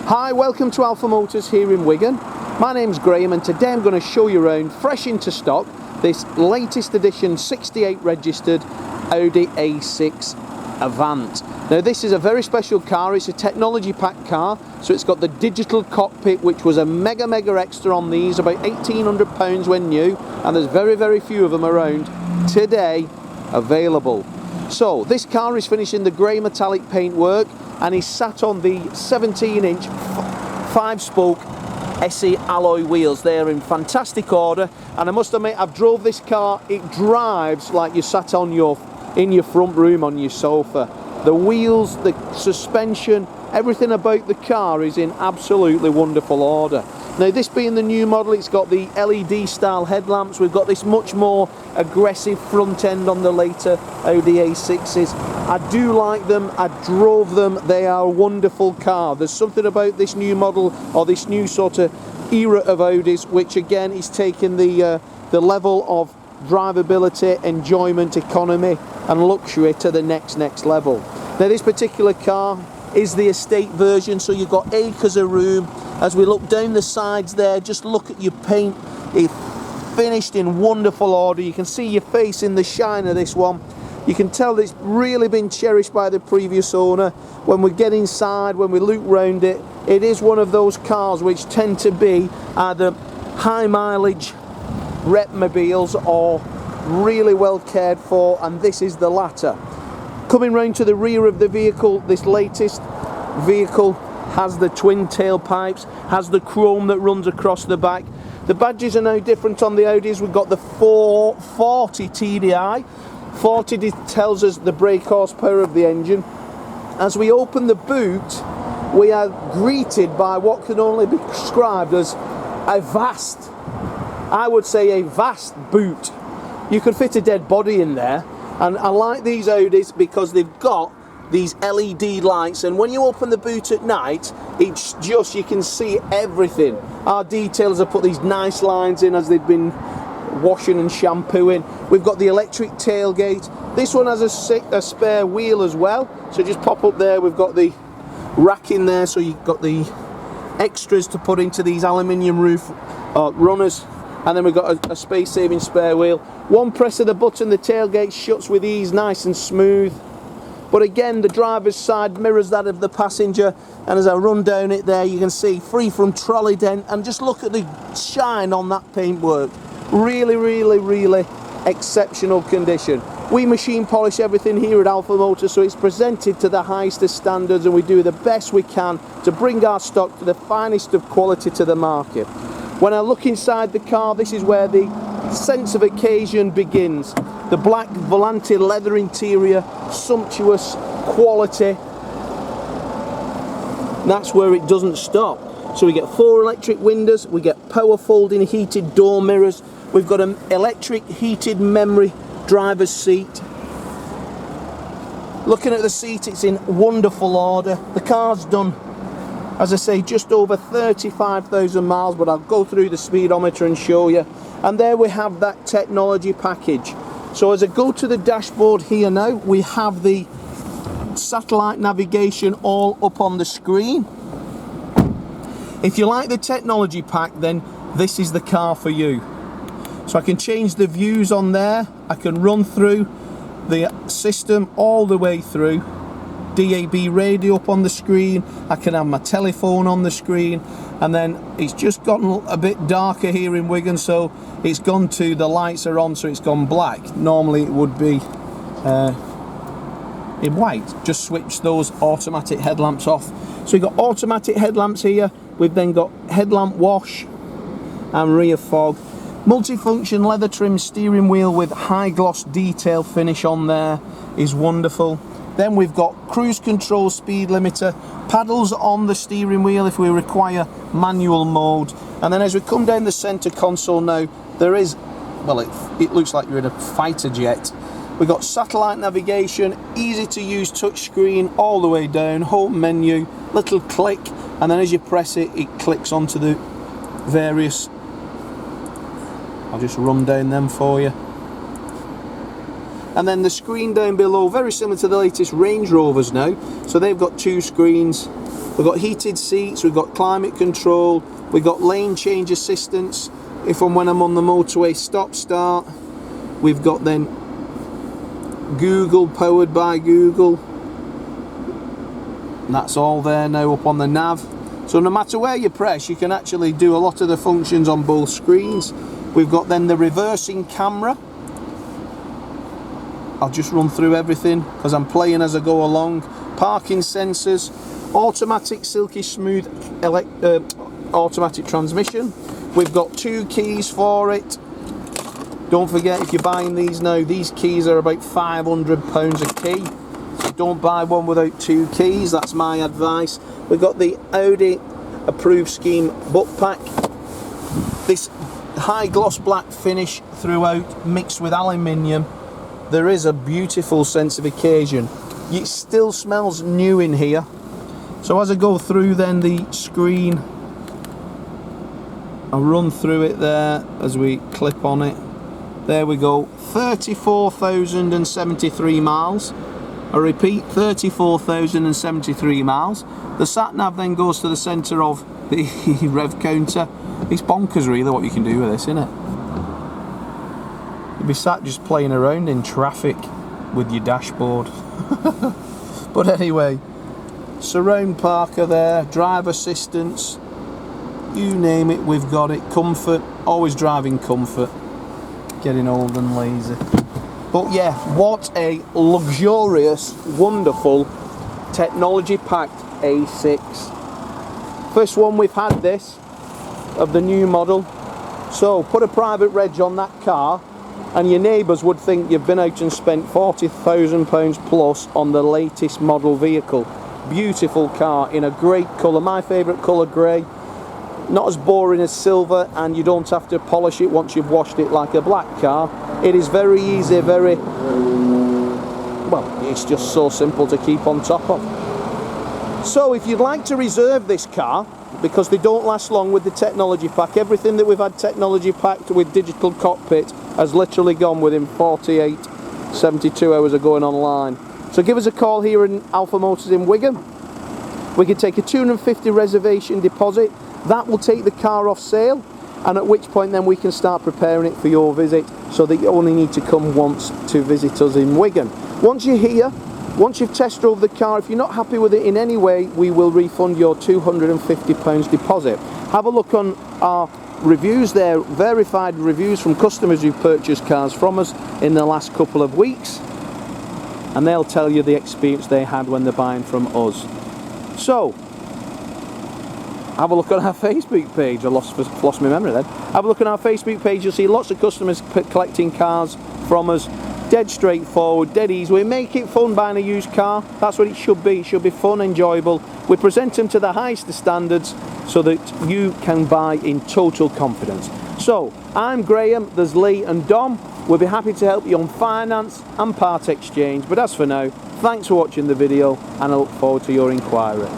Hi, welcome to Alpha Motors here in Wigan. My name's Graham and today I'm going to show you around, fresh into stock, this latest edition 68 registered Audi A6 Avant. Now this is a very special car. It's a technology pack car, so it's got the digital cockpit, which was a mega extra on these, about £1,800 when new, and there's very few of them around today available. So this car is finished in the grey metallic paintwork and is sat on the 17-inch 5-spoke SE alloy wheels. They're in fantastic order, and I must admit I've drove this car. It drives like you sat on in your front room on your sofa. The wheels, the suspension, everything about the car is in absolutely wonderful order. Now this being the new model, it's got the LED style headlamps. We've got this much more aggressive front end on the later Audi A6s. I do like them, I drove them, they are a wonderful car. There's something about this new model, or this new sort of era of Audis, which again is taking the level of drivability, enjoyment, economy and luxury to the next level. Now this particular car is the estate version, so you've got acres of room. As we look down the sides there, just look at your paint. It's finished in wonderful order. You can see your face in the shine of this one. You can tell that it's really been cherished by the previous owner. When we get inside, when we look round it, it is one of those cars which tend to be either high mileage repmobiles or really well cared for, and this is the latter. Coming round to the rear of the vehicle, this latest vehicle has the twin tailpipes, has the chrome that runs across the back. The badges are now different on the Audis. We've got the 440 TDI. 40 tells us the brake horsepower of the engine. As we open the boot, we are greeted by what can only be described as a vast, I would say a vast boot. You could fit a dead body in there. And I like these Audis because they've got these LED lights, and when you open the boot at night, it's just, you can see everything. Our detailers have put these nice lines in as they've been washing and shampooing. We've got the electric tailgate. This one has a spare wheel as well, so just pop up there. We've got the rack in there, so you've got the extras to put into these aluminium roof runners. And then we've got a space-saving spare wheel. One press of the button, the tailgate shuts with ease, nice and smooth. But again, the driver's side mirrors that of the passenger. And as I run down it there, you can see free from trolley dent. And just look at the shine on that paintwork. Really exceptional condition. We machine polish everything here at Alpha Motors, so it's presented to the highest of standards, and we do the best we can to bring our stock to the finest of quality to the market. When I look inside the car, this is where the sense of occasion begins. The black Volante leather interior, sumptuous quality. That's where it doesn't stop. So we get 4 electric windows, we get power folding heated door mirrors, we've got an electric heated memory driver's seat. Looking at the seat, it's in wonderful order. The car's done, as I say, just over 35,000 miles, but I'll go through the speedometer and show you. And there we have that technology package. So as I go to the dashboard here now, we have the satellite navigation all up on the screen. If you like the technology pack, then this is the car for you. So I can change the views on there. I can run through the system all the way through. DAB radio up on the screen, I can have my telephone on the screen, and then it's just gotten a bit darker here in Wigan, so it's gone to, the lights are on, so it's gone black. Normally it would be in white. Just switch those automatic headlamps off. So we've got automatic headlamps here, we've then got headlamp wash and rear fog. Multifunction leather trim steering wheel with high gloss detail finish on there is wonderful. Then we've got cruise control, speed limiter, paddles on the steering wheel if we require manual mode. And then as we come down the centre console now, there is, well, it looks like you're in a fighter jet. We've got satellite navigation, easy to use touchscreen all the way down, home menu, little click, and then as you press it, it clicks onto the various, I'll just run down them for you. And then the screen down below, very similar to the latest Range Rovers now. So they've got 2 screens. We've got heated seats, we've got climate control, we've got lane change assistance if and when I'm on the motorway, stop start. We've got then Google, powered by Google. And that's all there now up on the nav. So no matter where you press, you can actually do a lot of the functions on both screens. We've got then the reversing camera. I'll just run through everything because I'm playing as I go along. Parking sensors, automatic silky smooth automatic transmission. We've got 2 keys for it. Don't forget, if you're buying these now, these keys are about £500 a key. So don't buy one without 2 keys, that's my advice. We've got the Audi approved scheme book pack. This high gloss black finish throughout, mixed with aluminium. There is a beautiful sense of occasion. It still smells new in here. So as I go through then the screen, I'll run through it there as we clip on it. There we go, 34,073 miles. I repeat, 34,073 miles. The sat nav then goes to the centre of the rev counter. It's bonkers really what you can do with this, isn't it? You'd be sat just playing around in traffic with your dashboard. But anyway, surround parker there, drive assistance, you name it, we've got it. Comfort, always driving comfort. Getting old and lazy. But yeah, what a luxurious, wonderful, technology-packed A6. First one we've had this, of the new model. So put a private reg on that car and your neighbours would think you've been out and spent £40,000 plus on the latest model vehicle. Beautiful car in a great colour, my favourite colour, grey. Not as boring as silver, and you don't have to polish it once you've washed it like a black car. It is very easy, very, well, it's just so simple to keep on top of. So if you'd like to reserve this car, because they don't last long with the technology pack, everything that we've had technology packed with digital cockpit has literally gone within 48, 72 hours of going online. So give us a call here in Alpha Motors in Wigan. We can take a £250 reservation deposit. That will take the car off sale, and at which point then we can start preparing it for your visit, so that you only need to come once to visit us in Wigan. Once you're here, once you've test drove the car, if you're not happy with it in any way, we will refund your £250 deposit. Have a look on our reviews there, verified reviews from customers who've purchased cars from us in the last couple of weeks, and they'll tell you the experience they had when they're buying from us. So have a look on our Facebook page. I lost my memory then. Have a look on our Facebook page. You'll see lots of customers collecting cars from us. Dead straightforward, dead easy. We make it fun buying a used car. That's what it should be. It should be fun, enjoyable. We present them to the highest of standards so that you can buy in total confidence. So I'm Graham, there's Lee and Dom. We'll be happy to help you on finance and part exchange. But as for now, thanks for watching the video, and I look forward to your inquiry.